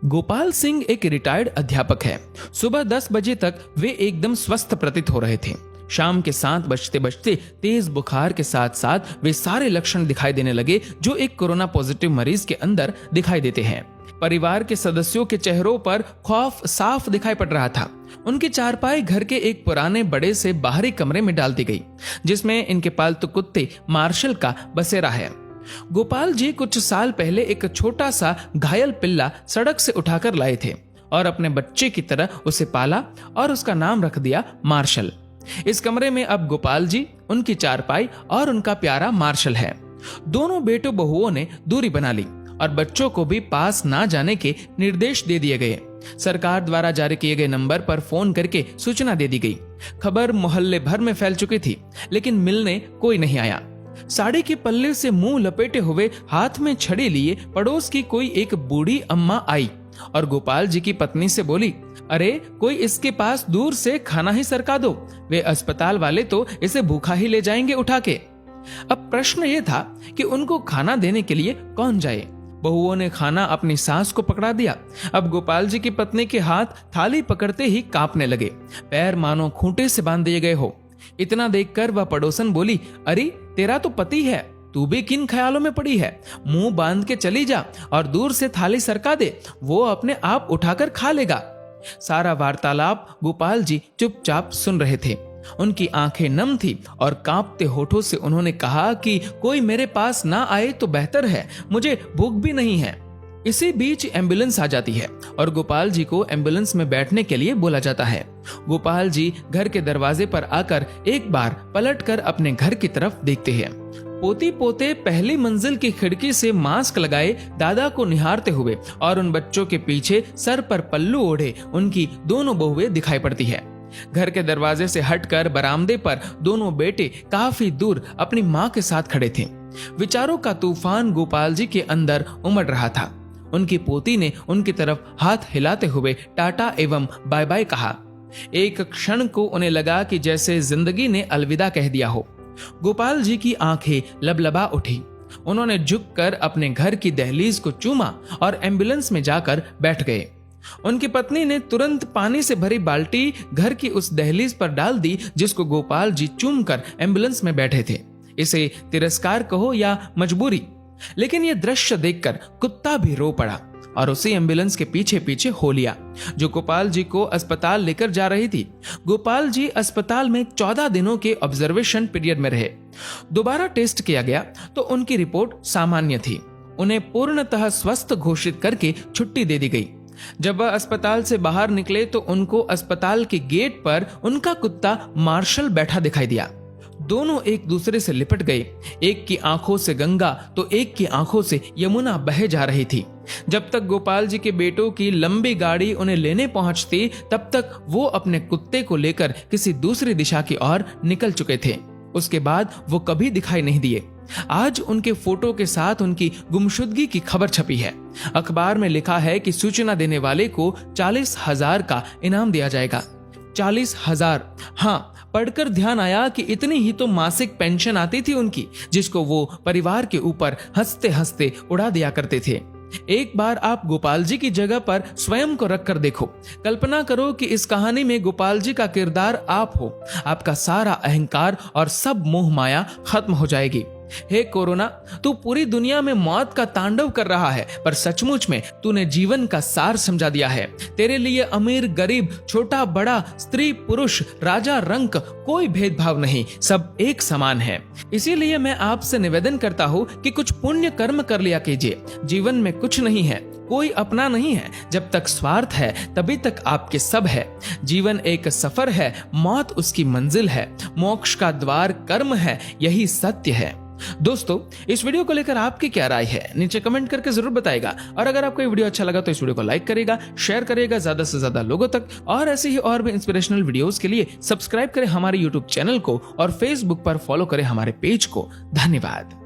गोपाल सिंह एक रिटायर्ड अध्यापक है। सुबह 10 बजे तक वे एकदम स्वस्थ प्रतीत हो रहे थे। शाम के 7 बजते बजते तेज बुखार के साथ साथ वे सारे लक्षण दिखाई देने लगे जो एक कोरोना पॉजिटिव मरीज के अंदर दिखाई देते हैं। परिवार के सदस्यों के चेहरों पर खौफ साफ दिखाई पड़ रहा था। उनकी चारपाई घर के एक पुराने बड़े से बाहरी कमरे में डाल दी गई, जिसमें इनके पालतू कुत्ते मार्शल का बसेरा है। गोपाल जी कुछ साल पहले एक छोटा सा घायल पिल्ला सड़क से उठाकर लाए थे और अपने बच्चे की तरह उसे पाला और उसका नाम रख दिया मार्शल। इस कमरे में अब गोपाल जी, उनकी चारपाई और उनका प्यारा मार्शल है। दोनों बेटों बहुओं ने दूरी बना ली और बच्चों को भी पास ना जाने के निर्देश दे दिए गए। सरकार द्वारा जारी किए गए नंबर पर फोन करके सूचना दे दी गई। खबर मोहल्ले भर में फैल चुकी थी, लेकिन मिलने कोई नहीं आया। साड़ी के पल्ले से मुंह लपेटे हुए, हाथ में छड़ी लिए पड़ोस की कोई एक बूढ़ी अम्मा आई और गोपाल जी की पत्नी से बोली, अरे कोई इसके पास दूर से खाना ही सरका दो, वे अस्पताल वाले तो इसे भूखा ही ले जाएंगे उठा के। अब प्रश्न ये था कि उनको खाना देने के लिए कौन जाए। बहुओं ने खाना अपनी सास को पकड़ा दिया। अब गोपाल जी की पत्नी के हाथ थाली पकड़ते ही कांपने लगे, पैर मानो खूंटे से बांध दिए गए हो। इतना देखकर वह पड़ोसन बोली, अरे तेरा तो पति है, तू भी किन ख्यालों में पड़ी है? मुंह बांध के चली जा और दूर से थाली सरका दे, वो अपने आप उठाकर खा लेगा। सारा वार्तालाप गोपाल जी चुपचाप सुन रहे थे। उनकी आंखें नम थी और कांपते होठों से उन्होंने कहा कि कोई मेरे पास ना आए तो बेहतर है, मुझे भूख भी नहीं है। इसी बीच एम्बुलेंस आ जाती है और गोपाल जी को एम्बुलेंस में बैठने के लिए बोला जाता है। गोपाल जी घर के दरवाजे पर आकर एक बार पलटकर अपने घर की तरफ देखते हैं। पोती पोते पहली मंजिल की खिड़की से मास्क लगाए दादा को निहारते हुए और उन बच्चों के पीछे सर पर पल्लू ओढ़े उनकी दोनों बहुएं दिखाई पड़ती है। घर के दरवाजे से हटकर बरामदे पर दोनों बेटे काफी दूर अपनी मां के साथ खड़े थे। विचारों का तूफान गोपाल जी के अंदर उमड़ रहा था। उनकी पोती ने उनकी तरफ हाथ हिलाते हुए टाटा एवं बाय बाय कहा। एक क्षण को उन्हें लगा कि जैसे जिंदगी ने अलविदा कह दिया हो। गोपाल जी की आंखें लबलबा उठी। उन्होंने झुककर अपने घर की दहलीज को चूमा और एम्बुलेंस में जाकर बैठ गए। उनकी पत्नी ने तुरंत पानी से भरी बाल्टी घर की उस दहलीज पर डाल दी जिसको गोपाल जी चूमकर एम्बुलेंस में बैठे थे। इसे तिरस्कार कहो या मजबूरी, लेकिन यह दृश्य देखकर कुत्ता भी रो पड़ा और उसी एम्बुलेंस के पीछे पीछे हो लिया जो गोपाल जी को अस्पताल लेकर जा रही थी। गोपाल जी अस्पताल में 14 दिनों के ऑब्जर्वेशन पीरियड में रहे। दोबारा टेस्ट किया गया तो उनकी रिपोर्ट सामान्य थी। उन्हें पूर्णतः स्वस्थ घोषित करके छुट्टी दे दी गई। जब वह अस्पताल से बाहर निकले तो उनको अस्पताल के गेट पर उनका कुत्ता मार्शल बैठा दिखाई दिया। दोनों एक दूसरे से लिपट गए। एक की आंखों से गंगा तो एक की आंखों से यमुना बहे जा रही थी। जब तक गोपाल जी के बेटों की लंबी गाड़ी उन्हें लेने पहुंचती, तब तक वो अपने कुत्ते को लेकर किसी दूसरी दिशा की ओर निकल चुके थे। उसके बाद वो कभी दिखाई नहीं दिए। आज उनके फोटो के साथ उनकी गुमशुदगी की खबर छपी है। अखबार में लिखा है कि सूचना देने वाले को 40,000 का इनाम दिया जाएगा। 40,000। हाँ, पढ़कर ध्यान आया कि इतनी ही तो मासिक पेंशन आती थी उनकी, जिसको वो परिवार के ऊपर हंसते हंसते उड़ा दिया करते थे। एक बार आप गोपाल जी की जगह पर स्वयं को रखकर देखो। कल्पना करो कि इस कहानी में गोपाल जी का किरदार आप हो। आपका सारा अहंकार और सब मोह माया खत्म हो जाएगी। हे कोरोना, तू पूरी दुनिया में मौत का तांडव कर रहा है, पर सचमुच में तूने जीवन का सार समझा दिया है। तेरे लिए अमीर गरीब, छोटा बड़ा, स्त्री पुरुष, राजा रंक कोई भेदभाव नहीं, सब एक समान है। इसीलिए मैं आपसे निवेदन करता हूँ कि कुछ पुण्य कर्म कर लिया कीजिए। जीवन में कुछ नहीं है, कोई अपना नहीं है। जब तक स्वार्थ है तभी तक आपके सब है। जीवन एक सफर है, मौत उसकी मंजिल है। मोक्ष का द्वार कर्म है, यही सत्य है। दोस्तों, इस वीडियो को लेकर आपकी क्या राय है नीचे कमेंट करके जरूर बताइएगा। और अगर आपको ये वीडियो अच्छा लगा तो इस वीडियो को लाइक करिएगा, शेयर करिएगा ज्यादा से ज्यादा लोगों तक। और ऐसे ही और भी इंस्पिरेशनल वीडियोस के लिए सब्सक्राइब करें हमारे यूट्यूब चैनल को और फेसबुक पर फॉलो करें हमारे पेज को। धन्यवाद।